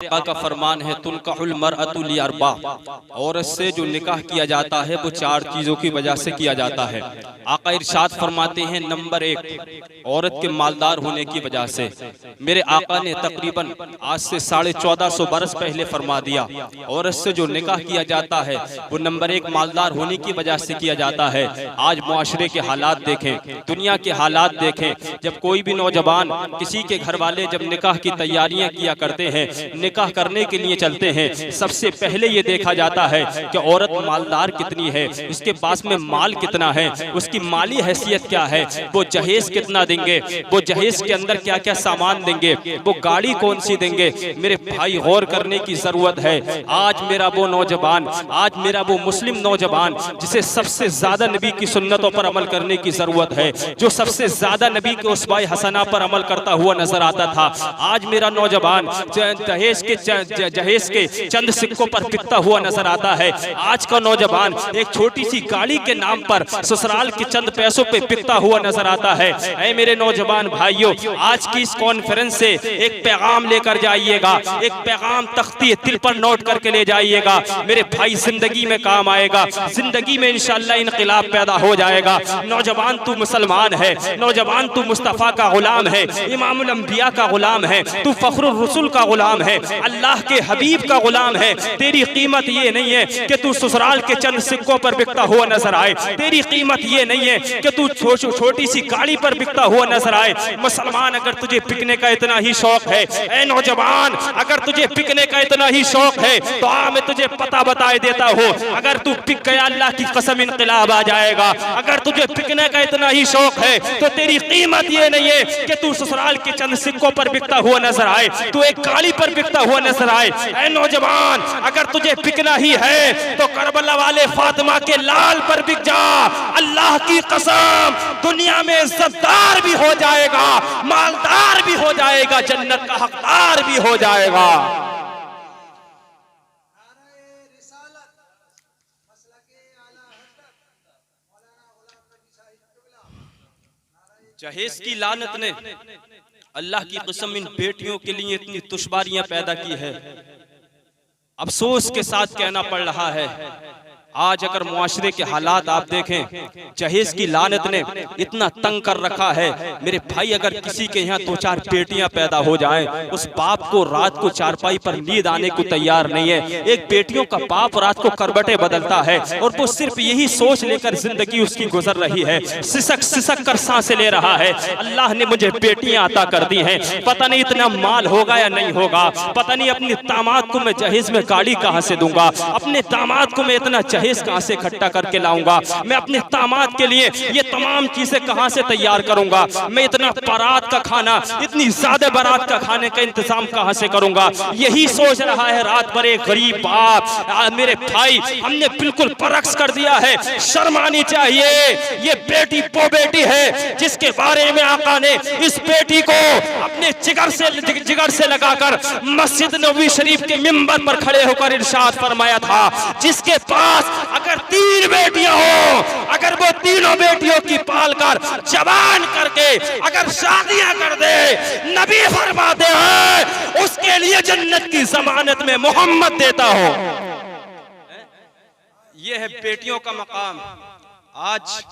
आका का फरमान है तुनकाहुल मरअतु लिअर्बा, औरत से जो निकाह किया जाता है वो 4 चीज़ों की वजह से किया जाता है। आका इरशाद फरमाते हैं नंबर 1 औरत के मालदार होने की वजह से। मेरे आका ने तकरीबन आज से 1450 बरस पहले फरमा दिया औरत से जो निकाह किया जाता है वो नंबर 1 मालदार होने की वजह से किया जाता है। आज मुआशरे के हालात देखें, दुनिया के हालात देखें, जब कोई भी नौजवान किसी के घर वाले जब निकाह की तैयारियां किया करते हैं, निकाह करने के लिए चलते हैं, सबसे पहले ये देखा जाता है कि औरत मालदार कितनी है, इसके पास में माल कितना है, उसकी माली हैसियत क्या है, वो जहेज कितना देंगे, वो जहेज के अंदर क्या क्या सामान देंगे, वो गाड़ी कौन सी देंगे। मेरे भाई गौर करने की जरूरत है। आज मेरा वो नौजवान, आज मेरा वो मुस्लिम नौजवान जिसे सबसे ज्यादा नबी की सुन्नतों पर अमल करने की जरूरत है, जो सबसे ज्यादा नबी के उस्वा हसना पर अमल करता हुआ नजर आता था, आज मेरा नौजवान जहेज के चंद सिक्कों पर बिकता हुआ नजर आता है। आज का नौजवान एक छोटी सी गाड़ी के नाम पर ससुराल के चंद पैसों पे बिकता हुआ नजर आता है। ऐ मेरे नौजवान भाइयों, आज की इस कॉन्फ्रेंस से एक पैगाम लेकर जाइएगा, एक पैगाम तख्ती दिल पर नोट करके ले जाइएगा। मेरे भाई जिंदगी में काम आएगा, जिंदगी में इंशाअल्लाह इनकलाब पैदा हो जाएगा। नौजवान तू मुसलमान है, नौजवान तू मुस्तफ़ा का गुलाम है, इमामुल अंबिया का गुलाम है, तू फखरुर रसूल का गुलाम है, अल्लाह के हबीब का गुलाम है। तेरी कीमत ये नहीं है कि तू ससुराल के चंद सिक्कों पर बिकता हुआ नजर आए, तेरी कीमत ये नहीं है कि तू छोटी सी गाड़ी पर बिकता हुआ नजर आए। मुसलमान, अगर तुझे बिकने का इतना ही शौक है, ए नौजवान अगर तुझे बिकने का इतना ही शौक है तो मैं तुझे पता बताए देता हूँ, अगर तू बिक गया अल्लाह की कसम इनकलाब आ जाएगा। अगर तुझे बिकने का इतना ही शौक है तो तेरी कीमत ये नहीं है कि तू ससुराल के चंद सिक्कों पर बिकता हुआ नजर आए, तू एक गाड़ी पर बिकता हुआ नजर आए। ऐ नौजवान, अगर तुझे बिकना ही है तो करबला वाले फातिमा के लाल पर बिक जा। अल्लाह की कसम दुनिया में इज्जतदार भी हो जाएगा, मालदार भी हो जाएगा, जन्नत का हकदार भी हो जाएगा। जहेज की लानत ने अल्लाह की कसम इन बेटियों के लिए इतनी दुश्वारियां पैदा की है, अफसोस के साथ कहना पड़ रहा है। आज अगर मुआशरे के हालात आप देखें, जहेज की लानत ने इतना तंग कर रखा है। मेरे भाई, अगर किसी के यहाँ 2-4 बेटियां पैदा हो जाएं, उस बाप को रात को चारपाई पर नींद आने को तैयार नहीं है। एक बेटियों का बाप रात को करबटे बदलता है और वो सिर्फ यही सोच लेकर जिंदगी उसकी गुजर रही है, सिसक सिसक कर सांसें ले रहा है। अल्लाह ने मुझे बेटियां अता कर दी हैं, पता नहीं इतना माल होगा या नहीं होगा, पता नहीं अपने दामाद को मैं जहेज में गाड़ी कहाँ से दूंगा, अपने दामाद को मैं इतना जहेज कहां से इकट्ठा करके लाऊंगा, मैं अपने दामाद के लिए ये तमाम चीजें कहां से तैयार करूंगा, मैं इतना बारात का खाना, इतनी ज्यादा बारात का खाने का इंतजाम कहां से करूंगा। यही सोच रहा है रात भर एक गरीब बाप। मेरे भाई, हमने बिल्कुल परक्स कर दिया है, शर्म आनी चाहिए। ये बेटी वो बेटी है जिसके बारे में आका ने इस बेटी को अपने जिगर से लगाकर मस्जिद नबवी शरीफ के मिंबर पर खड़े होकर इरशाद फरमाया था, जिसके पास अगर 3 बेटियां हो, अगर वो तीनों बेटियों की पालकर जवान करके अगर शादियां कर दे, नबी फरमाते हैं उसके लिए जन्नत की जमानत में मोहम्मद देता हो। ये है बेटियों का मकाम। आज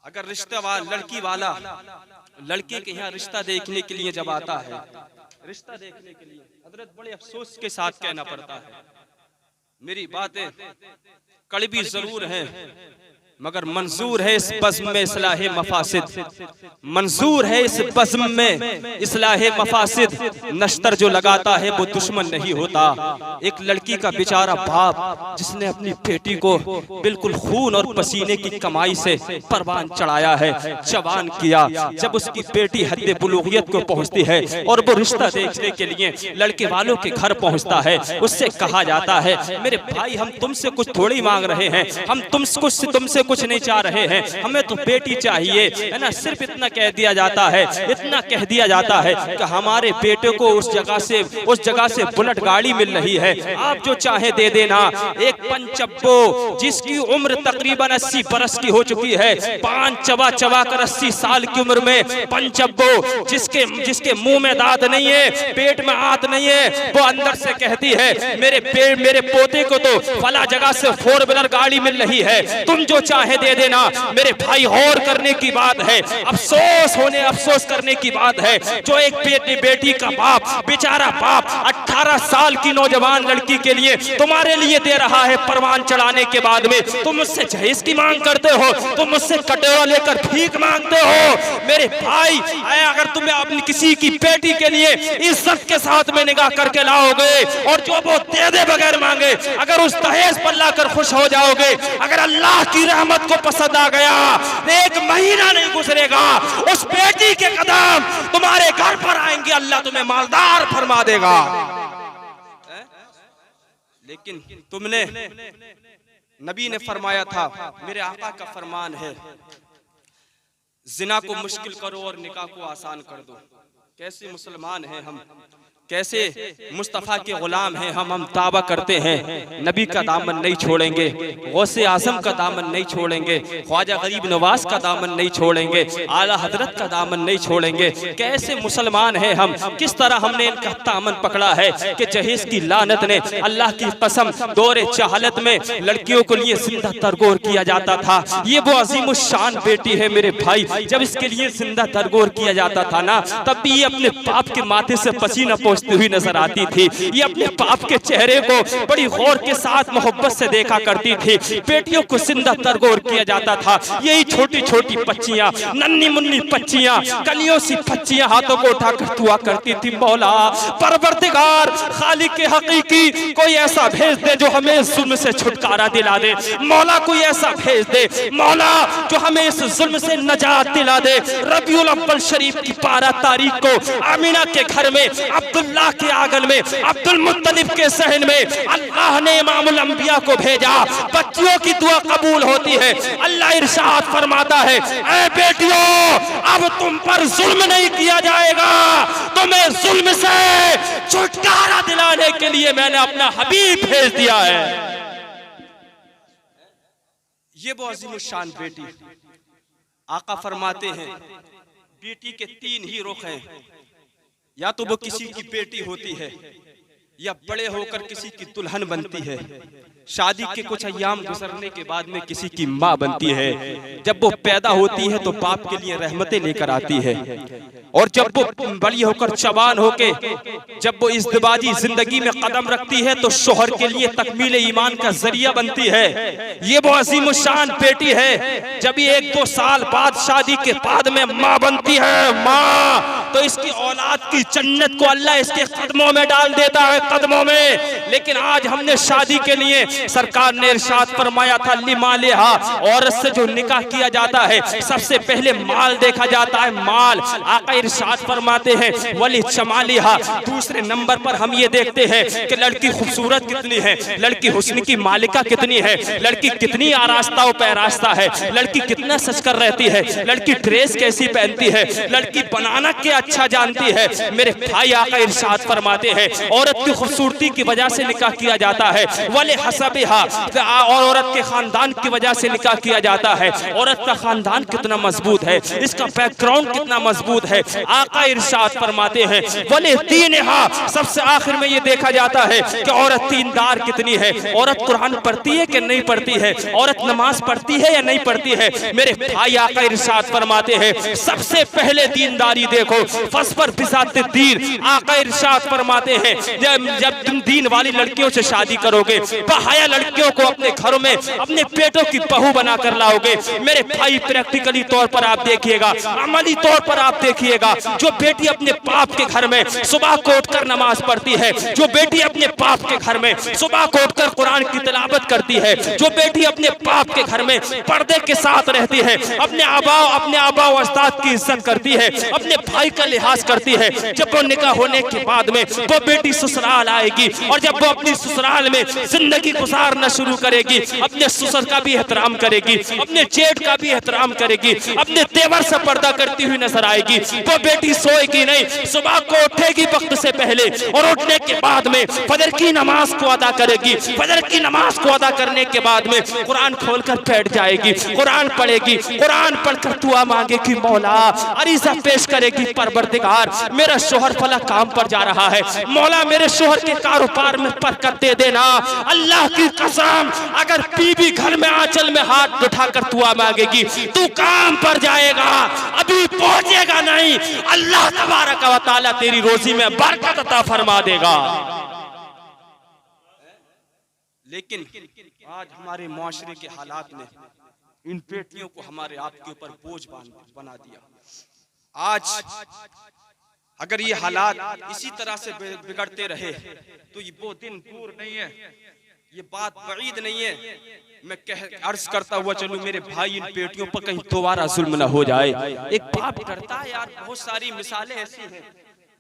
अगर रिश्ता वाला लड़के के यहाँ रिश्ता देखने के लिए जब आता है, रिश्ता देखने के लिए हजरत बड़े अफसोस के साथ कहना पड़ता है, मेरी बातें कड़वी जरूर हैं मगर मंजूर है इस बज़्म में इस्लाहे मफासिद, मंजूर है इस बज़्म में इस्लाहे मफासिद। नश्तर जो लगाता है वो दुश्मन नहीं होता। एक लड़की का बेचारा बाप जिसने अपनी बेटी को बिल्कुल खून और पसीने की कमाई से परवान चढ़ाया है, जवान किया, जब उसकी बेटी हद बुलूगियत को पहुंचती है और वो रिश्ता देखने के लिए लड़के वालों के घर पहुंचता है, उससे कहा जाता है मेरे भाई हम तुमसे कुछ थोड़ी मांग रहे हैं, हम तुमसे कुछ नहीं चाह रहे हैं, हमें तो बेटी चाहिए, है ना। सिर्फ इतना कह दिया जाता है, इतना कह दिया जाता है कि हमारे बेटे को उस जगह से बुलेट गाड़ी मिल रही है, आप जो चाहे दे देना। एक पंचब्बो जिसकी उम्र तकरीबन 80 बरस की हो चुकी है, पान चबा चबा कर 80 साल की उम्र में पंचब्बो, जिसके मुंह में दांत नहीं है, पेट में आंत नहीं है, वो अंदर से कहती है मेरे पोते को तो फला जगह से 4 व्हीलर गाड़ी मिल रही है, तुम जो चाहे दे देना। मेरे भाई गौर करने की बात है, अफसोस करने की बात है, जो एक बेटी का बाप, बेचारा बाप 18 साल की नौजवान लड़की के लिए तुम्हारे लिए दे रहा है परवान चढ़ाने के बाद में तुम मुझसे जहेज की मांग करते हो, तुम मुझसे कटोरा लेकर भीख मांगते हो। मेरे भाई, अगर तुम्हें अपनी किसी की बेटी के लिए इज्जत के साथ में निगाह करके लाओगे और जो वो दे बगैर मांगे, अगर उस दहेज पर लाकर खुश हो जाओगे, अगर अल्लाह की रहमत को पसंद आ गया, 1 महीना नहीं गुजरेगा उस बेटी के कदम तुम्हारे घर पर आएंगे, अल्लाह तुम्हें मालदार फरमा देगा। लेकिन तुमने, नबी ने फरमाया था, मेरे आका का फरमान है, जिना को मुश्किल करो और निकाह को आसान कर दो। कैसे मुसलमान हैं हम, कैसे मुस्तफ़ा के गुलाम हैं हम ताबा करते हैं, नबी का दामन नहीं छोड़ेंगे, गौसे आज़म का दामन नहीं छोड़ेंगे, ख्वाजा गरीब नवाज का दामन नहीं छोड़ेंगे, आला हजरत का दामन नहीं छोड़ेंगे। कैसे मुसलमान हैं हम, किस तरह हमने इनका दामन पकड़ा है कि जहेज की लानत ने, अल्लाह की कसम, दौरे चहलत में लड़कियों को लिए जिंदा तरगोर किया जाता था। ये वो अजीमुशान बेटी है मेरे भाई, जब इसके लिए जिंदा तरगोर किया जाता था ना, तब भी ये अपने बाप के माथे से पसीना हुई नजर आती थी। ये अपने बाप के चेहरे को बड़ी गौर के साथ मोहब्बत से देखा करती थी। बेटियों को जिंदा तरगोर किया जाता था। यही छोटी छोटी बच्चियां, नन्ही मुन्नी बच्चियां, कलियों सी बच्चियां हाथों को उठाकर दुआ करती थी, मौला परवरदिगार खालिक के हकीकी कोई ऐसा भेज दे जो हमें जुल्म से छुटकारा दिला दे, मौला कोई ऐसा भेज दे, मौला जो हमें इस जुल्म से नजात दिला दे। रबीउल अव्वल शरीफ की 12 तारीख को आमिना के घर में, अब्दुल्लाह के आंगन में, अब्दुल मुत्तलिब के सहन में अल्लाह ने इमामुल अंबिया को भेजा। बच्चियों की दुआ कबूल होती है। अल्लाह इरशाद फरमाता है, ऐ बेटियों, अब तुम पर जुल्म नहीं किया जाएगा, तुम्हें जुल्म से छुटकारा दिलाने के लिए मैंने अपना हबीब भेज दिया है। ये वो अज़ीमुश्शान बेटी, आका फरमाते हैं बेटी के 3 ही रुख हैं, या तो वो किसी की बेटी होती है, या बड़े होकर किसी की दुल्हन बनती है, शादी के कुछ अय्याम गुजरने के बाद में किसी की माँ बनती है। जब वो पैदा होती है तो बाप के लिए रहमतें लेकर आती है, और जब वो बड़ी होकर जवान होके जब वो इज़्दिवाजी जिंदगी में कदम रखती है तो शोहर के लिए तकमील ईमान का जरिया बनती है। ये वो अज़ीमुश्शान बेटी है, जब ये 1-2 साल बाद शादी के बाद में माँ बनती है, माँ, तो इसकी औलाद की जन्नत को अल्लाह इसके कदमों में डाल देता है, कदमों में। लेकिन आज हमने शादी के लिए, सरकार ने इरशाद फरमाया था, लिमालिहा, औरत से जो निकाह किया जाता है सबसे पहले माल देखा जाता है, माल। आका इरशाद फरमाते हैं वली चमालिहा, दूसरे नंबर पर हम ये देखते हैं कि लड़की खूबसूरत कितनी है, लड़की हुस्न की मालिका कितनी है, लड़की कितनी आरास्ता पैरास्ता है, लड़की कितना सच कर रहती है, लड़की ड्रेस कैसी पहनती है, लड़की बनाना क्या अच्छा जानती है। मेरे भाई, आका इरशाद फरमाते हैं औरत की खूबसूरती की वजह से निकाह किया जाता है, वले हसबिहा, और औरत के खानदान की वजह से निकाह किया जाता है। औरत का खानदान कितना मजबूत है, इसका बैकग्राउंड कितना मजबूत है। आका इरशाद फरमाते हैं वले दीनहा, सबसे आखिर में ये देखा जाता है कि औरत दीनदार कितनी है, औरत कुरान पढ़ती है कि नहीं पढ़ती है, औरत नमाज पढ़ती है या नहीं पढ़ती है। मेरे भाई, आका इरशाद फरमाते हैं सबसे पहले दीनदारी देखो, फस्पर बिसाते दीन। आका इरशाद फरमाते हैं जब तुम दीन वाली लड़कियों से शादी करोगे, बहाया लड़कियों को अपने घरों में अपने पेटों की बहू बना कर लाओगे। मेरे भाई, प्रैक्टिकली तौर पर आप देखिएगा, अमली तौर पर आप देखिएगा, जो बेटी अपने बाप के घर में सुबह को उठकर नमाज पढ़ती है, जो बेटी अपने बाप के घर में सुबह को उठकर कुरान की तिलावत करती है, जो बेटी अपने बाप के घर में पर्दे के साथ रहती है, अपने आबा उस्ताद की इज्जत करती है, अपने भाई का लिहाज करती है, जब वो निकाह होने के बाद में वो बेटी ससुराल ससुराल आएगी और जब वो अपनी ससुराल में जिंदगी गुजारना शुरू करेगी, अपने ससुर का भी एहतराम करेगी, अपने जेठ का भी एहतराम करेगी, अपने तेवर से पर्दा करती हुई नजर आएगी। वो बेटी सोएगी नहीं, सुबह को उठेगी वक्त से पहले और उठने के बाद में फजर की नमाज को अदा करेगी। फजर की नमाज को अदा करने के बाद में कुरान खोलकर बैठ जाएगी, कुरान पढ़ेगी, कुरान पढ़कर दुआ मांगेगी, मौला अरीज़ा पेश करेगी, परवरदिगार मेरा शोहर फला काम पर जा रहा है, मौला मेरे शोहर के कारोबार में बरकत दे देना। अल्लाह की कसम, अगर बीबी घर में आंचल में हाथ उठाकर दुआ मांगेगी, तू काम पर जाएगा, अभी पहुंचेगा नहीं, अल्लाह तबारक व तआला तेरी रोजी में बरकत अता फरमा देगा। लेकिन आज हमारे मुआशरे के हालात ने इन बेटियों को हमारे आपके ऊपर बोझ बना दिया। आज अगर ये हालात इसी तरह से बिगड़ते रहे तो ये वो दिन दूर नहीं है, ये बात बईद नहीं है। मैं अर्ज करता हुआ चलूं मेरे भाई, इन बेटियों पर कहीं दोबारा जुल्म न हो जाए। एक बाप डरता है यार, बहुत सारी मिसालें ऐसी हैं,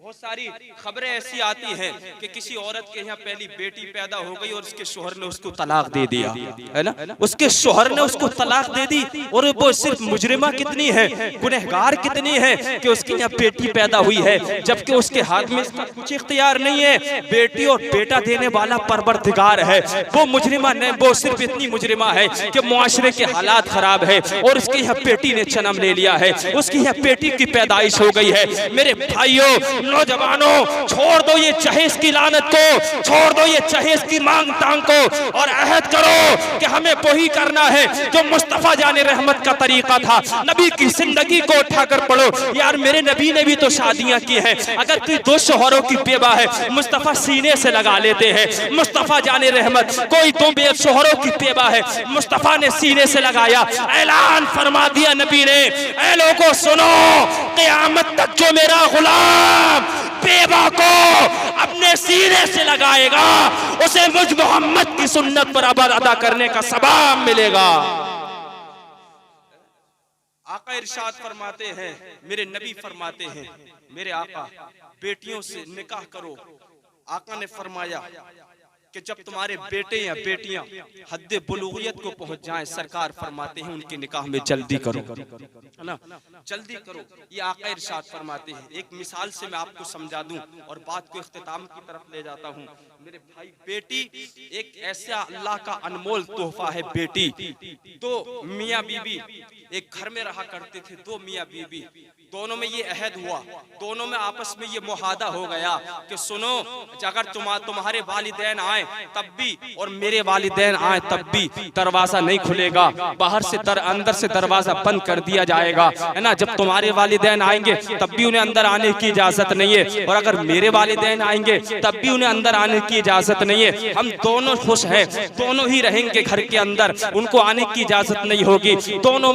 बहुत सारी खबरें ऐसी आती हैं कि किसी औरत के यहाँ पहली बेटी पैदा हो गई और उसके शोहर ने उसको तलाक दे दिया, है ना, उसके शोहर ने उसको तलाक दे दी। और वो सिर्फ मुजरिमा कितनी है, गुनहगार कितनी है कि उसके यहाँ बेटी पैदा हुई है, जबकि उसके हाथ में इसका कुछ इख्तियार नहीं है। बेटी और बेटा देने वाला परवरदिगार है। वो मुजरिमा नहीं, वो सिर्फ इतनी मुजरिमा है कि मुआशरे के हालात खराब है और उसके यहाँ बेटी ने जन्म ले लिया है, उसकी यहाँ बेटी की पैदाइश हो गई है। मेरे भाइयों, नौजवानों, छोड़ दो ये जहेज की लानत को, छोड़ दो ये जहेज की मांग तांग को और अहद करो कि हमें वही करना है जो मुस्तफा जाने रहमत का तरीका था। नबी की जिंदगी को उठाकर पढ़ो यार, मेरे नबी ने भी तो शादियां की हैं। अगर कोई दो शोहरों की बेवा है, मुस्तफा सीने से लगा लेते हैं। मुस्तफा जाने रहमत, कोई दो शोहरों की बेवा है, मुस्तफा ने सीने से लगाया, ऐलान फरमा दिया नबी ने, ऐ लोगों सुनो, क़यामत तक जो मेरा गुलाम बेवा को अपने सीने से लगाएगा, उसे मुझ मोहम्मद की सुन्नत पर अबर अदा करने का सवाब मिलेगा। आका इरशाद फरमाते हैं, मेरे नबी फरमाते हैं, मेरे आका बेटियों से निकाह करो। आका ने फरमाया कि जब तुम्हारे बेटे या बेटियां हद्दे बुलूगियत को पहुंच जाएं, सरकार फरमाते हैं उनके निकाह में जल्दी करो, है ना, जल्दी करो। ये आका इरशाद फरमाते हैं। एक मिसाल से मैं आपको समझा दूं और बात को इख्तिताम की तरफ ले जाता हूं। मेरे भाई, बेटी एक ऐसा अल्लाह का अनमोल तोहफा है। बेटी, दो मियाँ बीबी एक घर में रहा करते थे, दो मियाँ बीबी, दोनों में ये अहद हुआ, दोनों में आपस में ये मुहादा हो गया कि सुनो, अगर तुम्हारे वालिदैन आए तब भी और मेरे वालिदैन आए तब भी दरवाजा नहीं खुलेगा, बाहर से अंदर से दरवाजा बंद कर दिया जाएगा, है ना। जब तुम्हारे वालिदैन आएंगे तब भी उन्हें अंदर आने की इजाजत नहीं है, और अगर मेरे वालिदैन आएंगे तब भी उन्हें अंदर आने की इजाजत नहीं है। हम दोनों खुश हैं, दोनों ही रहेंगे घर के अंदर, उनको आने की इजाजत नहीं होगी। दोनों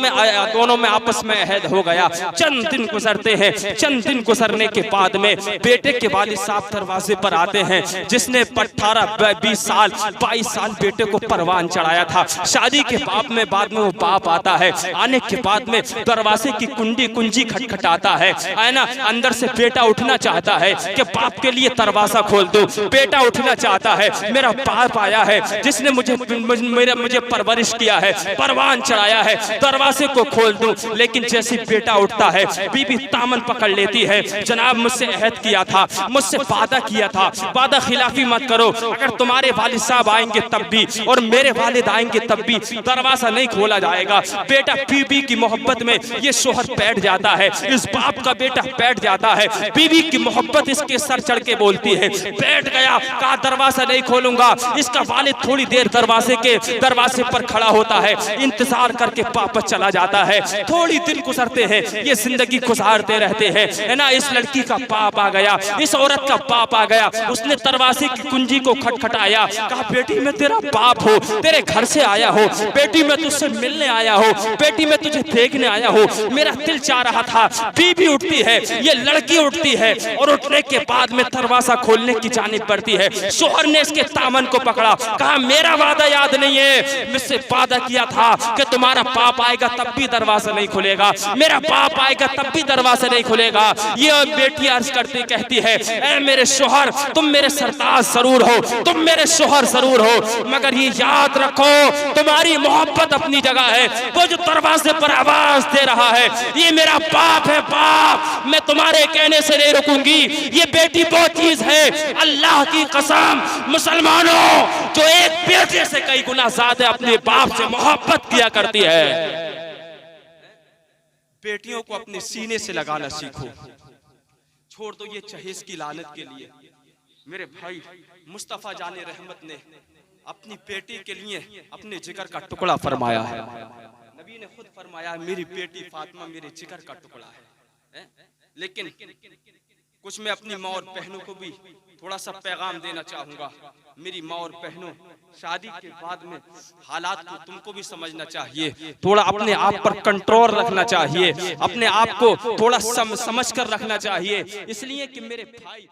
में आपस में अहद हो गया। चंद दिन गुजरते हैं, चंद दिन गुजरने के बाद में बेटे के वालिद साहब दरवाजे पर आते हैं, जिसने 18, 20 साल, 22 साल बेटे को परवान चढ़ाया था। शादी के बाद में वो बाप आता है, आने के बाद में दरवाजे की कुंजी खटखटाता है ना। अंदर से बेटा उठना चाहता है कि बाप के लिए दरवाजा खोल दो। बेटा उठना चाहता है, मेरा बाप आया है जिसने मुझे परवरिश किया है, परवान चढ़ाया है, दरवाजे को खोल दूं। लेकिन जैसे बेटा उठता है, बीबी तामन पकड़ लेती है, जनाब मुझसे अहद किया था, मुझसे वादा किया था, वादा खिलाफी मत करो। अगर तुम्हारे वालिद साहब आएंगे तब भी और मेरे वालिद आएंगे तब भी दरवाजा नहीं खोला जाएगा। बेटा बीबी की मोहब्बत में ये शोहर बैठ जाता है, इस बाप का बेटा बैठ जाता है। बीबी की मोहब्बत इसके सर चढ़ के बोलती है, बैठ गया, कहा दरवाजा नहीं खोलूंगा। इसका वालिद थोड़ी देर दरवाजे पर खड़ा होता है, इंतजार करके वापस चला जाता है। थोड़ी दिन गुजरते हैं, ये जिंदगी गुजारते रहते हैं, है ना। इस लड़की का बाप आ गया, इस औरत का बाप आ गया, उसने दरवाजे की कुंजी को खटखटाया, कहा बेटी मैं तेरा बाप हो, तेरे घर से आया हो, बेटी मैं तुझसे मिलने आया हो, बेटी मैं तुझे देखने आया हो, मेरा दिल चाह रहा था। बीबी उठती है, ये लड़की उठती है और उठने के बाद में दरवाजा खोलने की जानिब बढ़ती है। शोहर ने इसके दामन को पकड़ा, कहा मेरा वादा याद नहीं है, मुझसे वादा किया था कि तुम्हारा बाप आएगा तब भी दरवाजा नहीं खुलेगा, मेरा बाप आएगा तब भी दरवाजा नहीं खुलेगा। ये बेटी अर्ज करती कहती है, ऐ मेरे शोहर, तुम मेरे सरताज जरूर हो, तुम मेरे शोहर जरूर हो, मगर ये याद रखो तुम्हारी मोहब्बत अपनी जगह है, वो जो दरवाजे पर आवाज दे रहा है ये मेरा बाप है, बाप, मैं तुम्हारे कहने से नहीं रुकूंगी। ये बेटी वो चीज है, अल्लाह की कसम मुसलमानों, जो एक बेटे से कई गुना ज्यादा अपने बाप से मोहब्बत किया करती है। बेटियों को अपने सीने से लगाना सीखो, छोड़ दो ये चहेज की लानत के लिए। मेरे भाई मुस्तफा जाने रहमत ने अपनी बेटी के लिए अपने जिगर का टुकड़ा फरमाया है। नबी ने खुद फरमाया, मेरी बेटी फातिमा मेरे जिगर का टुकड़ा है। लेकिन कुछ मैं अपनी माँ और बहनों को भी थोड़ा सा पैगाम देना चाहूंगा। मेरी माँ और बहनों, शादी के बाद में हालात को तुमको भी समझना चाहिए, थोड़ा अपने आप पर कंट्रोल रखना चाहिए, अपने आप को थोड़ा समझ कर रखना चाहिए, इसलिए कि मेरे भाई